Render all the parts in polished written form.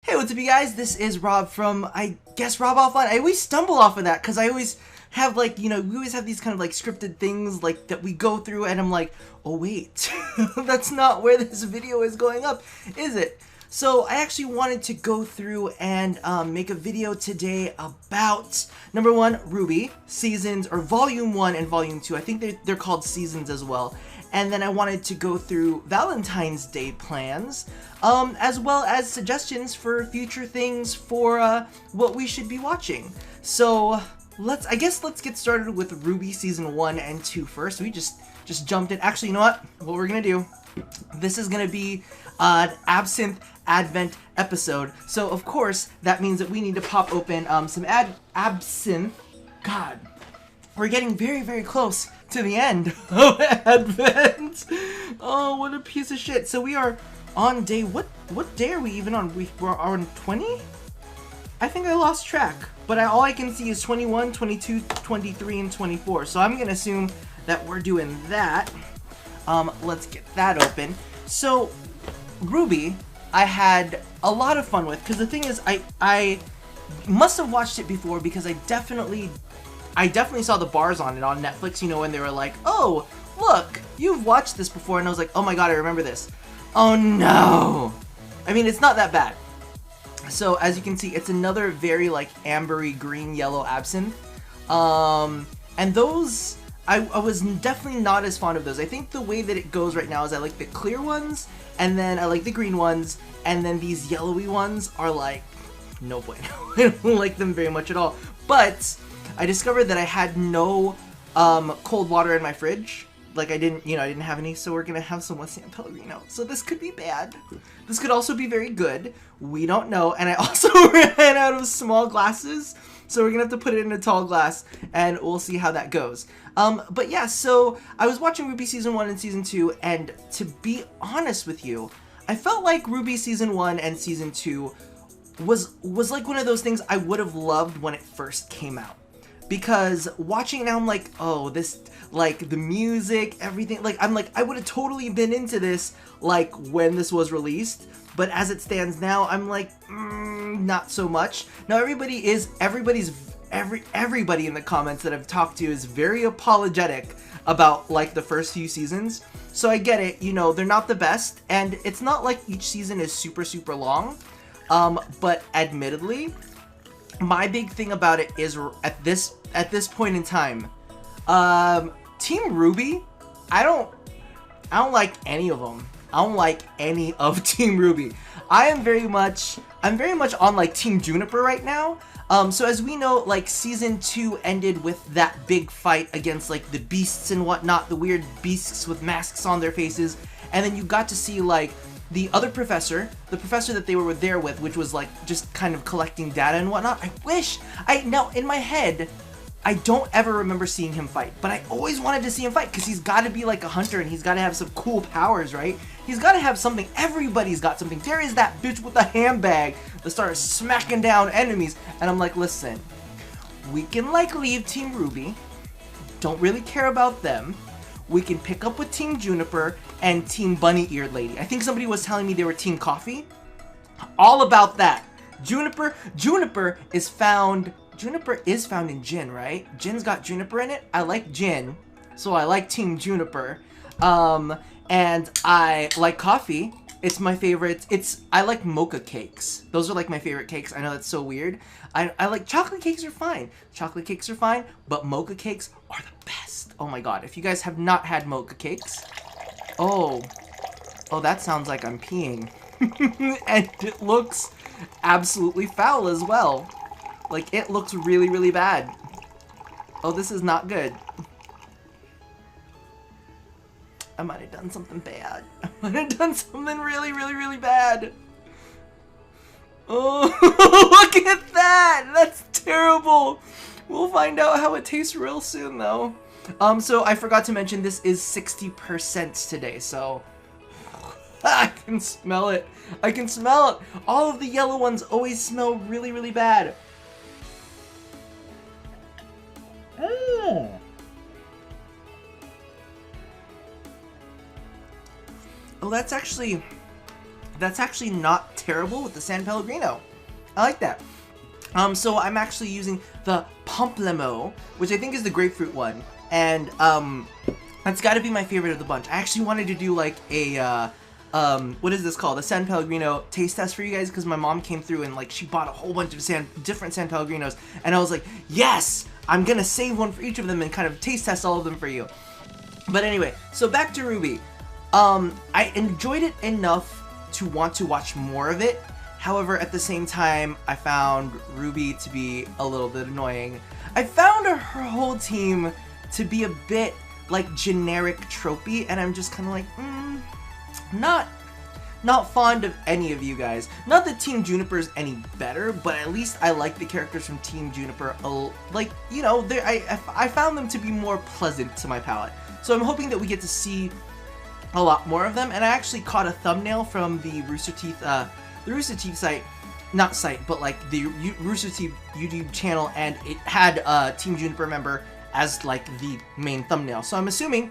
Hey, what's up you guys? This is Rob from, I guess, Rob Offline. I always stumble off of that because I always have like, we always have these kind of like scripted things like that we go through and I'm like, oh wait, that's not where this video is going up, is it? So I actually wanted to go through and make a video today about, number one, Rwby, seasons, or volume 1 and volume 2. I think they're called seasons as well. And then I wanted to go through Valentine's Day plans, as well as suggestions for future things for what we should be watching. So let's get started with Rwby season 1 and 2 first. We just jumped in. Actually, you know what? What we're gonna do? This is gonna be an Absinthe Advent episode. So of course that means that we need to pop open some Absinthe. God, we're getting very, very close to the end of Advent. Oh, what a piece of shit. So we are on day, what day are we even on? We're on 20? I think I lost track, but all I can see is 21, 22, 23, and 24. So I'm gonna assume that we're doing that. Let's get that open. So Rwby, I had a lot of fun with, because the thing is, I must have watched it before because I definitely saw the bars on it on Netflix, you know, when they were like, oh, look, you've watched this before, and I was like, oh my god, I remember this. Oh no! I mean, it's not that bad. So, as you can see, it's another very, like, ambery green, yellow absinthe. And those, I was definitely not as fond of those. I think the way that it goes right now is I like the clear ones, and then I like the green ones, and then these yellowy ones are like, no bueno. I don't like them very much at all. But I discovered that I had no cold water in my fridge. Like I didn't have any, so we're gonna have some with San Pellegrino. So this could be bad. This could also be very good. We don't know. And I also ran out of small glasses, so we're gonna have to put it in a tall glass, and we'll see how that goes. But yeah, so I was watching Rwby season 1 and season 2, and to be honest with you, I felt like Rwby season 1 and season 2 was like one of those things I would have loved when it first came out. Because watching it now, I'm like, oh, this, like, the music, everything, like, I'm like, I would have totally been into this, like, when this was released, but as it stands now, I'm like, not so much. Now, everybody in the comments that I've talked to is very apologetic about, like, the first few seasons, so I get it, you know, they're not the best, and it's not like each season is super, super long, but admittedly, my big thing about it is at this point in time, Team Rwby, I don't like any of them. I don't like any of Team Rwby. I'm very much on like Team Juniper right now. So as we know, like season 2 ended with that big fight against like the beasts and whatnot, the weird beasts with masks on their faces, and then you got to see like the other professor, the professor that they were there with, which was like just kind of collecting data and whatnot. Now in my head, I don't ever remember seeing him fight, but I always wanted to see him fight because he's got to be like a hunter and he's got to have some cool powers, right? He's got to have something. Everybody's got something. There is that bitch with the handbag that started smacking down enemies, and I'm like, listen, we can like leave Team Rwby, don't really care about them. We can pick up with Team Juniper and Team Bunny-Eared Lady. I think somebody was telling me they were Team Coffee. All about that. Juniper is found in gin, right? Gin's got juniper in it. I like gin, so I like Team Juniper. And I like coffee. It's my favorite. I like mocha cakes. Those are like my favorite cakes. I know that's so weird. I like chocolate cakes are fine. Chocolate cakes are fine, but mocha cakes are the best. Oh my god, if you guys have not had mocha cakes, oh, that sounds like I'm peeing. And it looks absolutely foul as well. Like, it looks really, really bad. Oh, this is not good. I might have done something bad. I might have done something really, really, really bad. Oh, look at that! That's terrible! We'll find out how it tastes real soon, though. So I forgot to mention this is 60% today, so I can smell it. I can smell it. All of the yellow ones always smell really, really bad. Oh, that's actually that's actually not terrible with the San Pellegrino. I like that. So I'm actually using the Pamplemousse, which I think is the grapefruit one, and that's got to be my favorite of the bunch. I actually wanted to do like a what is this called? A San Pellegrino taste test for you guys, because my mom came through and like she bought a whole bunch of different San Pellegrinos, and I was like, yes, I'm gonna save one for each of them and kind of taste test all of them for you. But anyway, so back to Rwby. I enjoyed it enough to want to watch more of it. However, at the same time, I found Rwby to be a little bit annoying. I found her whole team to be a bit like generic tropey, and I'm just kind of like, not fond of any of you guys. Not that Team Juniper is any better, but at least I like the characters from Team Juniper. Like, you know, I found them to be more pleasant to my palate. So I'm hoping that we get to see a lot more of them. And I actually caught a thumbnail from the Rooster Teeth site, not site, but like the Rooster Teeth YouTube channel, and it had a Team Juniper member as like the main thumbnail. So I'm assuming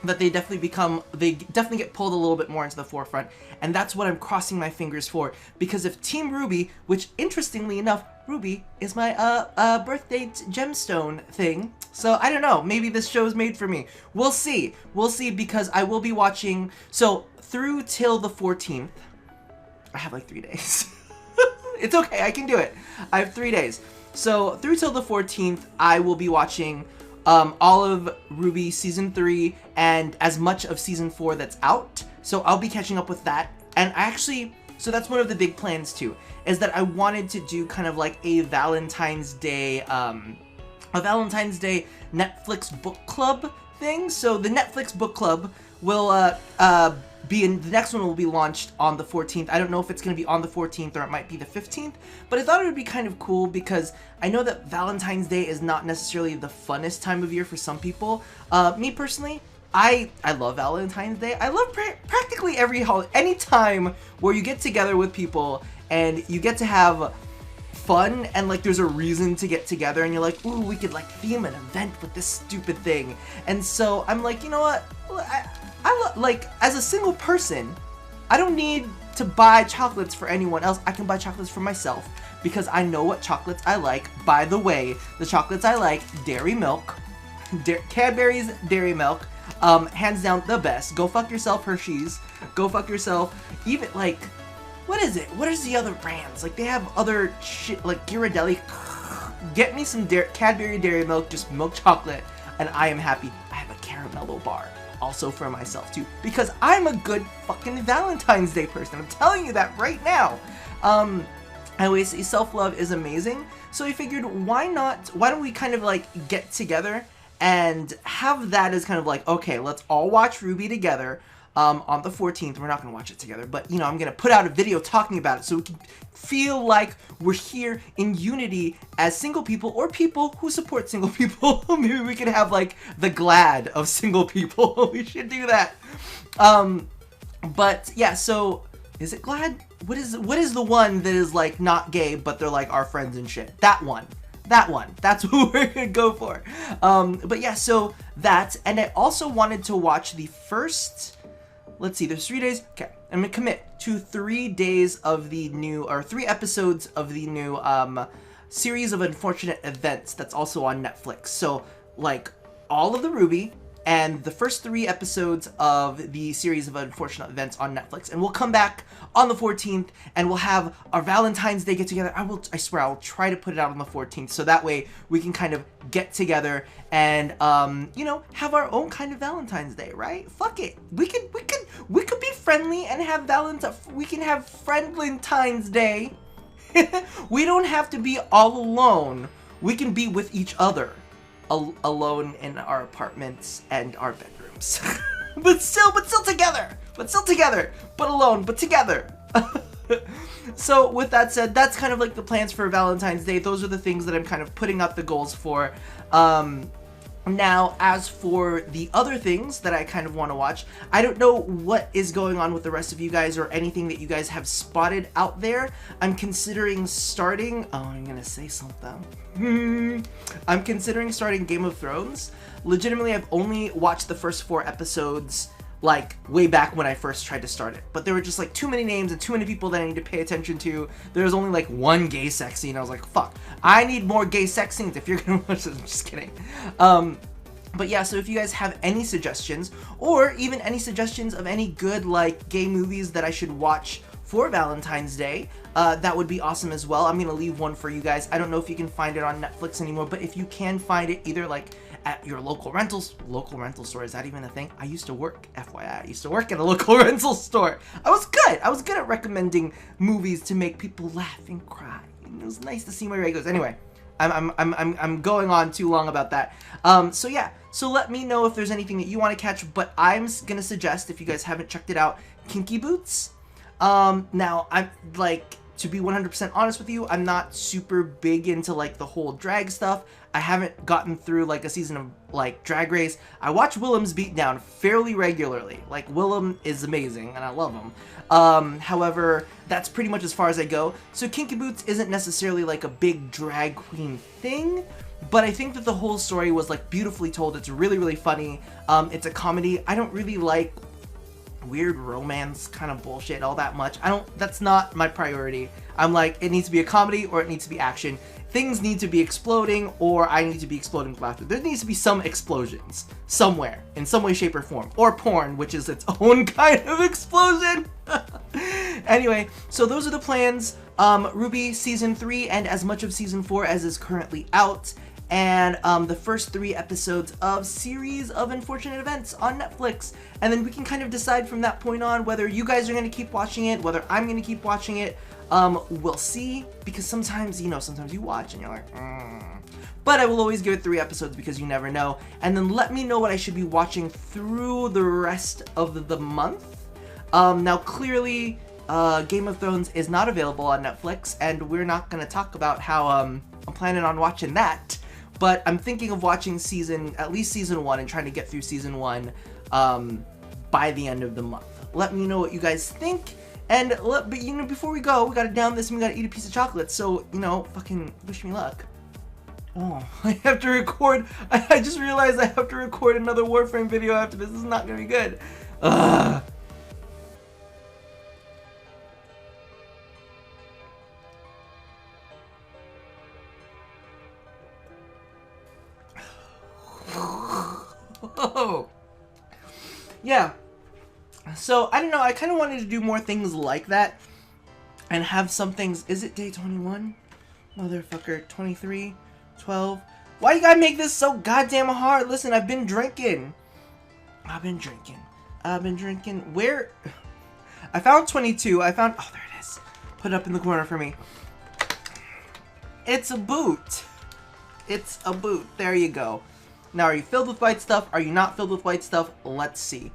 that they definitely get pulled a little bit more into the forefront, and that's what I'm crossing my fingers for, because if Team Rwby, which interestingly enough, Rwby is my birthday gemstone thing, so I don't know, maybe this show is made for me. We'll see, because I will be watching, so through till the 14th, I have like 3 days. It's okay, I can do it. I have 3 days. So through till the 14th, I will be watching all of Rwby Season 3 and as much of Season 4 that's out. So I'll be catching up with that. And actually, so that's one of the big plans too, is that I wanted to do kind of like a Valentine's Day Netflix book club thing. So the Netflix book club will the next one will be launched on the 14th. I don't know if it's going to be on the 14th or it might be the 15th, but I thought it would be kind of cool because I know that Valentine's Day is not necessarily the funnest time of year for some people. Me personally, I love Valentine's Day. I love practically every holiday, any time where you get together with people and you get to have fun and like there's a reason to get together and you're like, ooh, we could like theme an event with this stupid thing. And so I'm like, you know what, like as a single person, I don't need to buy chocolates for anyone else. I can buy chocolates for myself because I know what chocolates I like. By the way, the chocolates I like, dairy milk, Cadbury's dairy milk, hands down the best. Go fuck yourself, Hershey's. Go fuck yourself. Even like, what is it? What is the other brands? Like they have other shit like Ghirardelli. Get me some Cadbury dairy milk, just milk chocolate, and I am happy. I have a caramello bar also for myself too, because I'm a good fucking Valentine's Day person. I'm telling you that right now. I always say self-love is amazing, so we figured why don't we kind of like get together and have that as kind of like, okay, let's all watch Rwby together on the 14th. We're not gonna watch it together, but you know, I'm gonna put out a video talking about it so we can feel like we're here in unity as single people or people who support single people. Maybe we could have like the glad of single people. We should do that. But yeah, so is it glad? What is the one that is like not gay but they're like our friends and shit? That one. That's what we're gonna go for. But yeah, so that, and I also wanted to watch the first, let's see, there's 3 days. Okay, I'm gonna commit to 3 days of the new, or 3 episodes of the new series of unfortunate events that's also on Netflix. So like all of the Rwby and the first 3 episodes of the series of unfortunate events on Netflix, and we'll come back on the 14th and we'll have our Valentine's Day get together. I swear I'll try to put it out on the 14th so that way we can kind of get together and you know, have our own kind of Valentine's Day, right? Fuck it, we could be friendly and have we can have Friendlentine's Day. We don't have to be all alone. We can be with each other. Alone in our apartments and our bedrooms. but still together, but alone, but together. So with that said, that's kind of like the plans for Valentine's Day. Those are the things that I'm kind of putting up the goals for. Now, as for the other things that I kind of want to watch, I don't know what is going on with the rest of you guys or anything that you guys have spotted out there. I'm considering starting, I'm gonna say something. I'm considering starting Game of Thrones. Legitimately, I've only watched the first 4 episodes like way back when I first tried to start it. But there were just like too many names and too many people that I need to pay attention to. There was only like one gay sex scene. I was like, fuck, I need more gay sex scenes if you're gonna watch this. I'm just kidding. But yeah, so if you guys have any suggestions, or even any suggestions of any good like gay movies that I should watch for Valentine's Day, that would be awesome as well. I'm gonna leave one for you guys. I don't know if you can find it on Netflix anymore, but if you can find it either like at your local rental store, is that even a thing? I used to work, FYI, I used to work at a local rental store. I was good at recommending movies to make people laugh and cry. It was nice to see my regulars. Anyway, I'm going on too long about that. So yeah, so let me know if there's anything that you want to catch, but I'm gonna suggest, if you guys haven't checked it out, Kinky Boots. Now, I'm like, to be 100% honest with you, I'm not super big into like the whole drag stuff. I haven't gotten through like a season of like Drag Race. I watch Willem's Beatdown fairly regularly. Like, Willem is amazing and I love him. However, that's pretty much as far as I go. So Kinky Boots isn't necessarily like a big drag queen thing, but I think that the whole story was like beautifully told. It's really, really funny. It's a comedy. I don't really like weird romance kind of bullshit all that much. That's not my priority. I'm like, it needs to be a comedy or it needs to be action. Things need to be exploding, or I need to be exploding with laughter. There needs to be some explosions somewhere, in some way, shape, or form. Or porn, which is its own kind of explosion. Anyway, so those are the plans. Rwby Season 3 and as much of Season 4 as is currently out. And the first 3 episodes of Series of Unfortunate Events on Netflix. And then we can kind of decide from that point on whether you guys are going to keep watching it, whether I'm going to keep watching it. We'll see, because sometimes, sometimes you watch and you're like, But I will always give it 3 episodes because you never know. And then let me know what I should be watching through the rest of the month. Now, clearly, Game of Thrones is not available on Netflix, and we're not going to talk about how I'm planning on watching that. But I'm thinking of watching at least season 1 and trying to get through season 1 by the end of the month. Let me know what you guys think. And but before we go, we gotta down this and we gotta eat a piece of chocolate. So, fucking wish me luck. Oh, I have to record. I just realized I have to record another Warframe video after this. This is not gonna be good. Ugh. Oh. Yeah. So, I don't know, I kind of wanted to do more things like that. And have some things... Is it day 21? Motherfucker, 23? 12? Why you gotta make this so goddamn hard? Listen, I've been drinking. Where... I found 22. Oh, there it is. Put it up in the corner for me. It's a boot. There you go. Now, are you filled with white stuff? Are you not filled with white stuff? Let's see.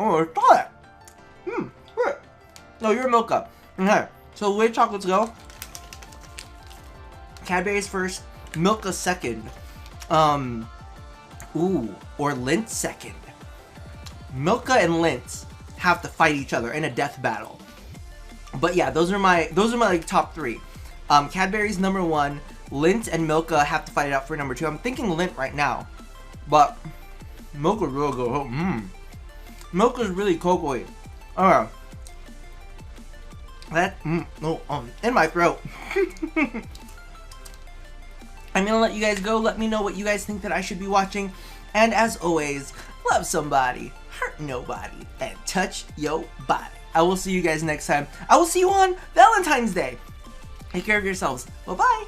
Oh, it's not. No, you're Milka. Okay, so the way chocolates go, Cadbury's first, Milka second, or Lindt second. Milka and Lindt have to fight each other in a death battle. But yeah, those are my like top 3. Cadbury's number 1. Lindt and Milka have to fight it out for number 2. I'm thinking Lindt right now, but Milka's real good. Milka's really cocoa-y. Alright. In my throat. I'm gonna let you guys go. Let me know what you guys think that I should be watching. And as always, love somebody, hurt nobody, and touch your body. I will see you guys next time. I will see you on Valentine's Day. Take care of yourselves. Bye-bye.